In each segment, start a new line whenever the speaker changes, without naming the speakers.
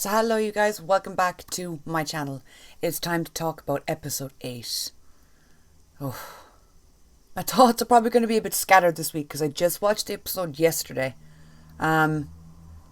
So hello you guys, welcome back to my channel. It's time to talk about episode 8. Oh, my thoughts are probably going to be a bit scattered this week because I just watched the episode yesterday. So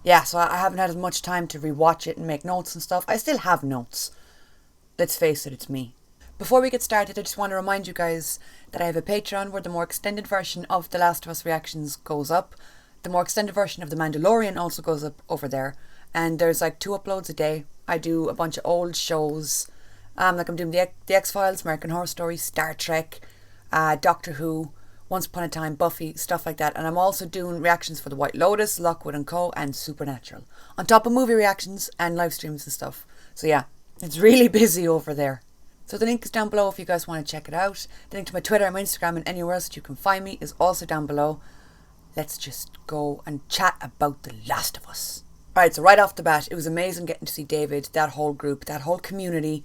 I haven't had as much time to rewatch it and make notes and stuff. I still have notes. Let's face it, it's me. Before we get started, I just want to remind you guys that I have a Patreon where the more extended version of The Last of Us reactions goes up. The more extended version of The Mandalorian also goes up over there. And there's like 2 uploads a day. I do a bunch of old shows. Like I'm doing the X-Files, American Horror Story, Star Trek, Doctor Who, Once Upon a Time, Buffy, stuff like that. And I'm also doing reactions for The White Lotus, Lockwood and Co. and Supernatural. On top of movie reactions and live streams and stuff. So yeah, it's really busy over there. So the link is down below if you guys want to check it out. The link to my Twitter and my Instagram and anywhere else that you can find me is also down below. Let's just go and chat about The Last of Us. Alright, so right off the bat, it was amazing getting to see David, that whole group, that whole community.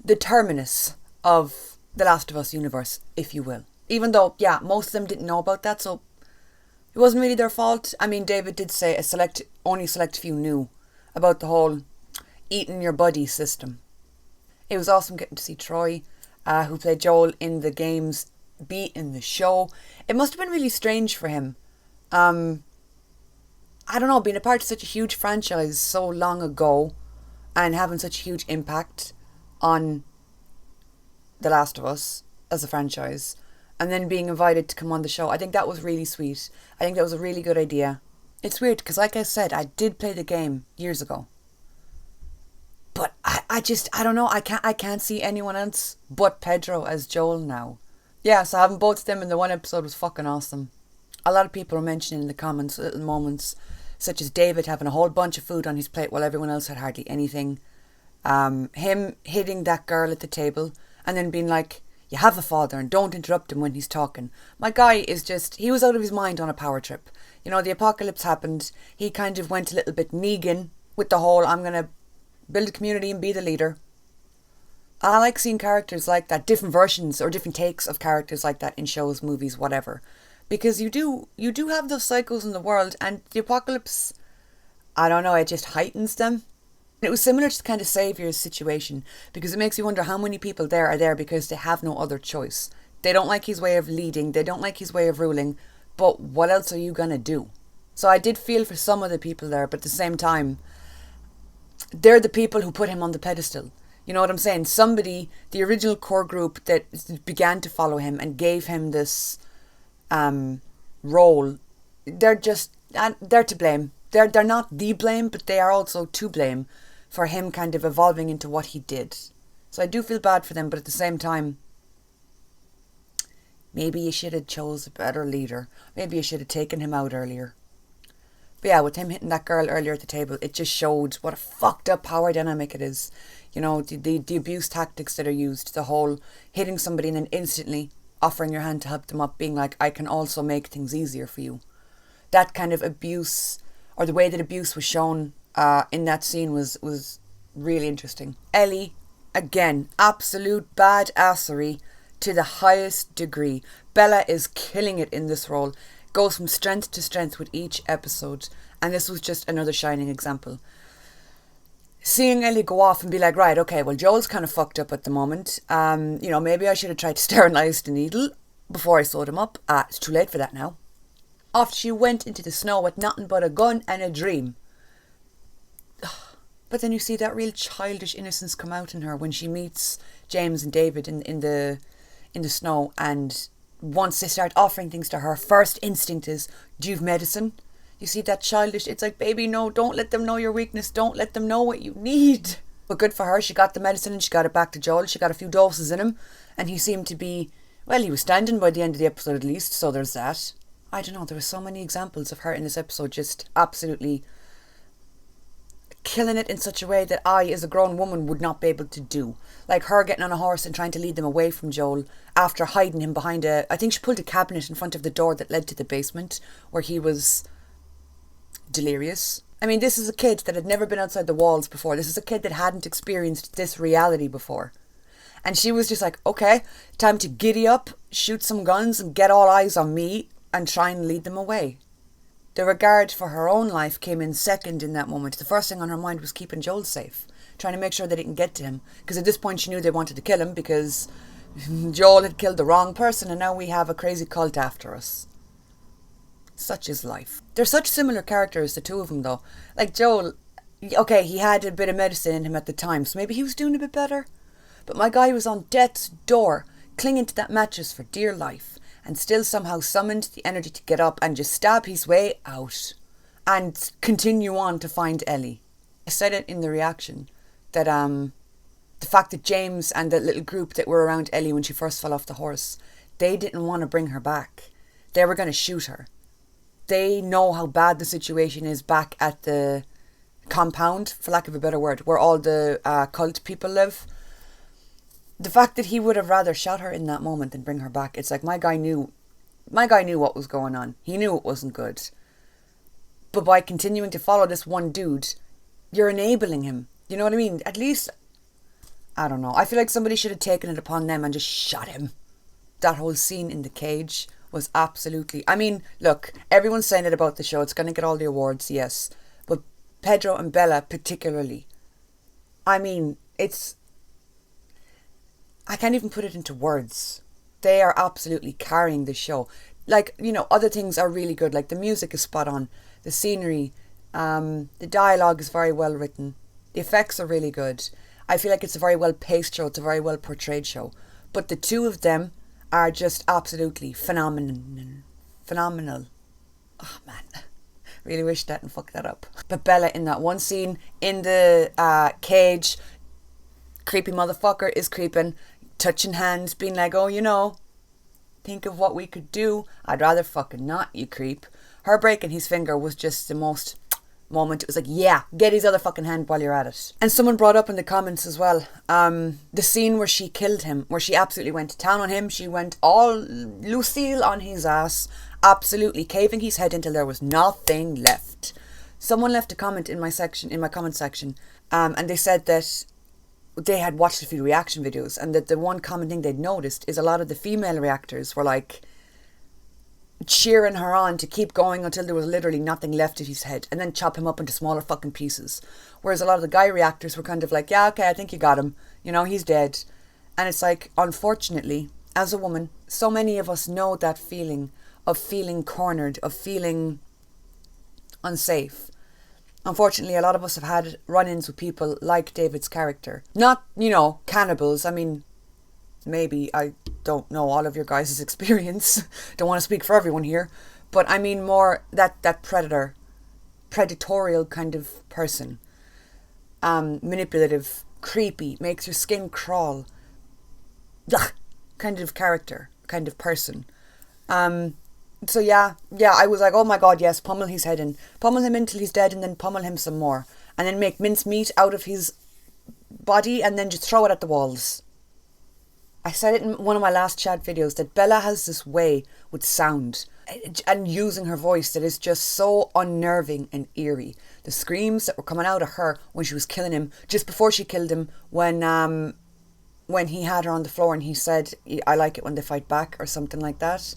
The terminus of The Last of Us universe, if you will. Even though, yeah, most of them didn't know about that, so it wasn't really their fault. I mean, David did say only select few knew about the whole eating your buddy system. It was awesome getting to see Troy, who played Joel in the games, be in the show. It must have been really strange for him. I don't know, being a part of such a huge franchise so long ago and having such a huge impact on The Last of Us as a franchise and then being invited to come on the show. I think that was really sweet. I think that was a really good idea. It's weird because, like I said, I did play the game years ago. But I don't know, I can't see anyone else but Pedro as Joel now. Yeah, so having both of them in the one episode was fucking awesome. A lot of people were mentioning in the comments little moments, such as David having a whole bunch of food on his plate while everyone else had hardly anything. Him hitting that girl at the table and then being like, you have a father and don't interrupt him when he's talking. My guy is just, he was out of his mind on a power trip. You know, the apocalypse happened. He kind of went a little bit Negan with the whole, I'm going to build a community and be the leader. I like seeing characters like that, different versions or different takes of characters like that in shows, movies, whatever. Because you do have those cycles in the world, and the apocalypse, I don't know, it just heightens them. It was similar to the kind of Saviour's situation, because it makes you wonder how many people there are there because they have no other choice. They don't like his way of leading, they don't like his way of ruling, but what else are you going to do? So I did feel for some of the people there, but at the same time, they're the people who put him on the pedestal. You know what I'm saying? Somebody, the original core group that began to follow him and gave him this role, they're to blame. They're not the blame, but they are also to blame for him kind of evolving into what he did. So I do feel bad for them, but at the same time, maybe you should have chose a better leader. Maybe you should have taken him out earlier. But yeah, with him hitting that girl earlier at the table, it just showed what a fucked up power dynamic it is. You know, the abuse tactics that are used, the whole hitting somebody and then instantly offering your hand to help them up, being like, I can also make things easier for you. That kind of abuse, or the way that abuse was shown in that scene was really interesting. Ellie, again, absolute badassery to the highest degree. Bella is killing it in this role. Goes from strength to strength with each episode. And this was just another shining example. Seeing Ellie go off and be like, right, okay, well, Joel's kind of fucked up at the moment. Maybe I should have tried to sterilise the needle before I sewed him up. It's too late for that now. Off she went into the snow with nothing but a gun and a dream. But then you see that real childish innocence come out in her when she meets James and David in the snow, and once they start offering things to her, first instinct is, do you have medicine? You see that childish, it's like, baby, no, don't let them know your weakness. Don't let them know what you need. But good for her, she got the medicine and she got it back to Joel. She got a few doses in him and he seemed to be, well, he was standing by the end of the episode at least, so there's that. I don't know, there were so many examples of her in this episode just absolutely killing it in such a way that I, as a grown woman, would not be able to do. Like her getting on a horse and trying to lead them away from Joel after hiding him behind I think she pulled a cabinet in front of the door that led to the basement where he was delirious. I mean, this is a kid that had never been outside the walls before. This is a kid that hadn't experienced this reality before. And she was just like, okay, time to giddy up, shoot some guns and get all eyes on me and try and lead them away. The regard for her own life came in second in that moment. The first thing on her mind was keeping Joel safe, trying to make sure they didn't get to him. Because at this point she knew they wanted to kill him because Joel had killed the wrong person and now we have a crazy cult after us. Such is life. They're such similar characters, the two of them though. Like Joel, okay, he had a bit of medicine in him at the time, so maybe he was doing a bit better. But my guy was on death's door, clinging to that mattress for dear life, and still somehow summoned the energy to get up and just stab his way out and continue on to find Ellie. I said it in the reaction that the fact that James and the little group that were around Ellie when she first fell off the horse, they didn't want to bring her back. They were going to shoot her. They know how bad the situation is back at the compound, for lack of a better word, where all the cult people live. The fact that he would have rather shot her in that moment than bring her back, it's like my guy knew what was going on. He knew it wasn't good. But by continuing to follow this one dude, you're enabling him. You know what I mean? At least, I don't know. I feel like somebody should have taken it upon them and just shot him. That whole scene in the cage was absolutely... I mean, look, everyone's saying it about the show. It's going to get all the awards, yes. But Pedro and Bella particularly. I mean, it's... I can't even put it into words. They are absolutely carrying the show. Like, you know, other things are really good. Like, the music is spot on. The scenery. The dialogue is very well written. The effects are really good. I feel like it's a very well paced show. It's a very well portrayed show. But the two of them are just absolutely phenomenal. Oh, man. Really wish I hadn't fucked that up. But Bella in that one scene in the cage, creepy motherfucker is creeping, touching hands, being like, oh, you know, think of what we could do. I'd rather fucking not, you creep. Her breaking his finger was just the most moment. It was like, yeah, get his other fucking hand while you're at it. And someone brought up in the comments as well, the scene where she killed him, where she absolutely went to town on him. She went all Lucille on his ass, absolutely caving his head until there was nothing left. Someone left a comment in my comment section, and they said that they had watched a few reaction videos and that the one common thing they'd noticed is a lot of the female reactors were like cheering her on to keep going until there was literally nothing left of his head and then chop him up into smaller fucking pieces. Whereas a lot of the guy reactors were kind of like, yeah, okay, I think you got him. You know, he's dead. And it's like, unfortunately, as a woman, so many of us know that feeling of feeling cornered, of feeling unsafe. Unfortunately, a lot of us have had run-ins with people like David's character. Not, you know, cannibals. I mean, maybe, I don't know all of your guys' experience. Don't want to speak for everyone here. But I mean more that predatorial kind of person. Manipulative, creepy, makes your skin crawl. Ugh, kind of character, kind of person. So yeah, I was like, oh my god, yes, pummel his head in. Pummel him until he's dead and then pummel him some more. And then make mincemeat out of his body and then just throw it at the walls. I said it in one of my last chat videos that Bella has this way with sound and using her voice that is just so unnerving and eerie. The screams that were coming out of her when she was killing him, just before she killed him, when he had her on the floor and he said, I like it when they fight back or something like that.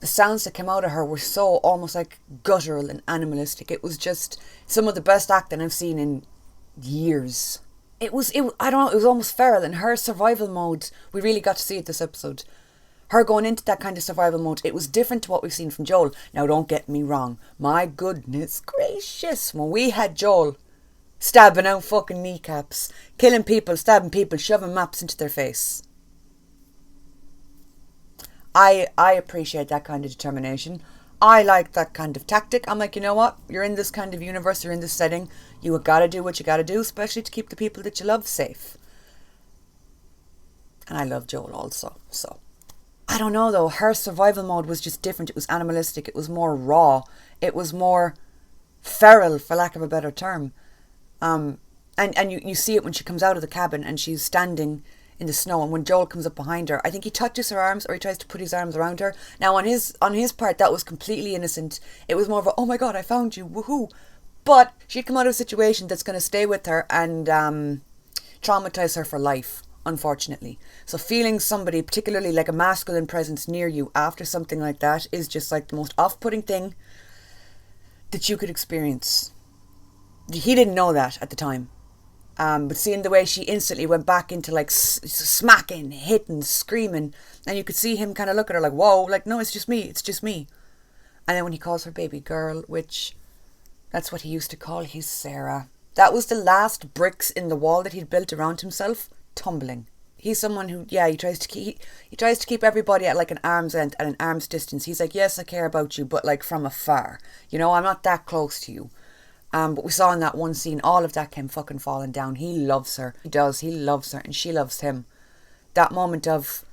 The sounds that came out of her were so almost like guttural and animalistic. It was just some of the best acting I've seen in years. It was I don't know, it was almost feral. In her survival mode, we really got to see it this episode. Her going into that kind of survival mode, it was different to what we've seen from Joel. Now don't get me wrong, my goodness gracious, when we had Joel stabbing out fucking kneecaps, killing people, stabbing people, shoving maps into their face. I appreciate that kind of determination. I like that kind of tactic. I'm like, you know what? You're in this kind of universe, you're in this setting. You gotta do what you gotta do, especially to keep the people that you love safe. And I love Joel also, so. I don't know though, her survival mode was just different. It was animalistic, it was more raw. It was more feral, for lack of a better term. And you see it when she comes out of the cabin and she's standing in the snow, and when Joel comes up behind her, I think he touches her arms or he tries to put his arms around her. Now on his part, that was completely innocent. It was more of a, oh my god, I found you, woohoo. But she'd come out of a situation that's going to stay with her and traumatize her for life, unfortunately. So feeling somebody, particularly like a masculine presence near you after something like that, is just like the most off-putting thing. that you could experience. He didn't know that at the time. But seeing the way she instantly went back into like smacking, hitting, screaming, and you could see him kind of look at her like, whoa, like, no, it's just me. And then when he calls her baby girl, which that's what he used to call his Sarah, that was the last bricks in the wall that he'd built around himself tumbling. He's someone who, yeah, he tries to keep everybody at like an arm's length, at an arm's distance. He's like, yes, I care about you, but like from afar. You know, I'm not that close to you. But we saw in that one scene, all of that came fucking falling down. He loves her. He does. He loves her, and she loves him. That moment of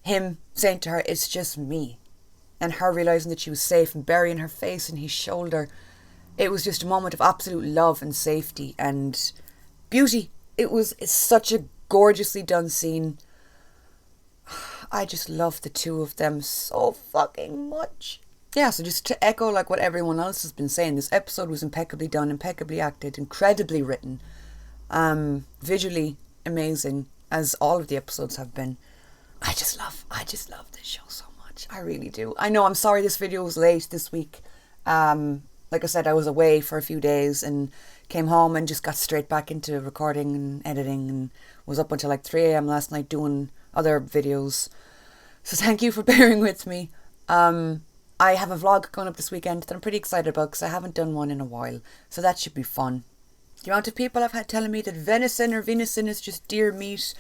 him saying to her, it's just me, and her realising that she was safe and burying her face in his shoulder. It was just a moment of absolute love and safety and beauty. It's such a gorgeously done scene. I just love the two of them so fucking much. Yeah, so just to echo like what everyone else has been saying, this episode was impeccably done, impeccably acted, incredibly written, visually amazing, as all of the episodes have been. I just love this show so much. I really do. I know, I'm sorry this video was late this week. Like I said, I was away for a few days and came home and just got straight back into recording and editing, and was up until like 3 a.m. last night doing other videos. So thank you for bearing with me. I have a vlog going up this weekend that I'm pretty excited about because I haven't done one in a while. So that should be fun. The amount of people I've had telling me that venison is just deer meat.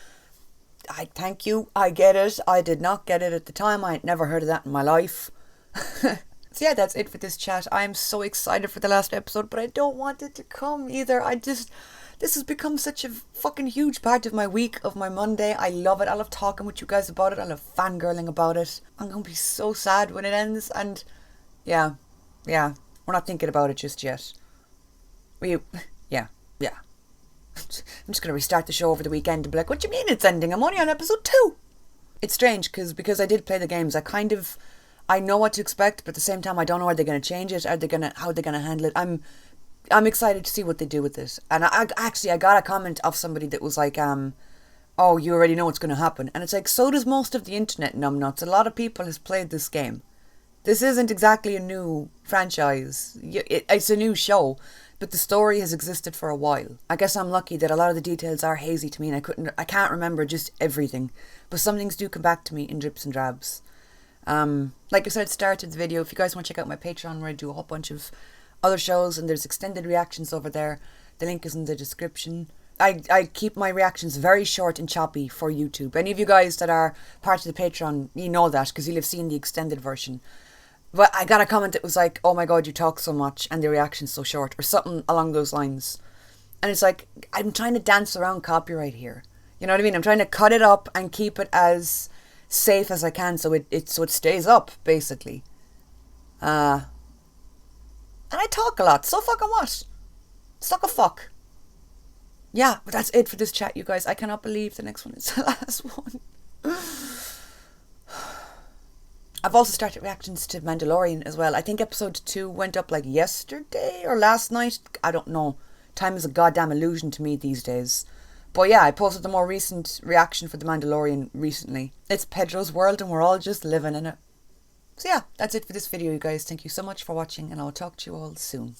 I thank you. I get it. I did not get it at the time. I had never heard of that in my life. So yeah, that's it for this chat. I am so excited for the last episode, but I don't want it to come either. This has become such a fucking huge part of my week, of my Monday. I love it. I love talking with you guys about it. I love fangirling about it. I'm going to be so sad when it ends. And yeah, we're not thinking about it just yet. Yeah. I'm just going to restart the show over the weekend and be like, what do you mean it's ending? I'm only on episode 2. It's strange because I did play the games. I know what to expect, but at the same time, I don't know, are they going to change it? How are they going to handle it? I'm excited to see what they do with this. And I got a comment of somebody that was like, oh, you already know what's going to happen. And it's like, so does most of the internet, numbnuts. A lot of people has played this game. This isn't exactly a new franchise. It's a new show, but the story has existed for a while. I guess I'm lucky that a lot of the details are hazy to me, and I can't remember just everything. But some things do come back to me in drips and drabs. Like I said at the start of the video, if you guys want to check out my Patreon where I do a whole bunch of other shows and there's extended reactions over there, the link is in the description. I keep my reactions very short and choppy for YouTube. Any of you guys that are part of the Patreon, you know that because you'll have seen the extended version. But I got a comment that was like, oh my god, you talk so much and the reaction's so short, or something along those lines. And it's like, I'm trying to dance around copyright here. You know what I mean? I'm trying to cut it up and keep it as safe as I can so it stays up, basically. And I talk a lot, so fucking what? Suck a fuck. Yeah, but that's it for this chat, you guys. I cannot believe the next one is the last one. I've also started reactions to Mandalorian as well. I think episode 2 went up like yesterday or last night. I don't know. Time is a goddamn illusion to me these days. But yeah, I posted the more recent reaction for The Mandalorian recently. It's Pedro's world and we're all just living in it. So yeah, that's it for this video, you guys. Thank you so much for watching and I'll talk to you all soon.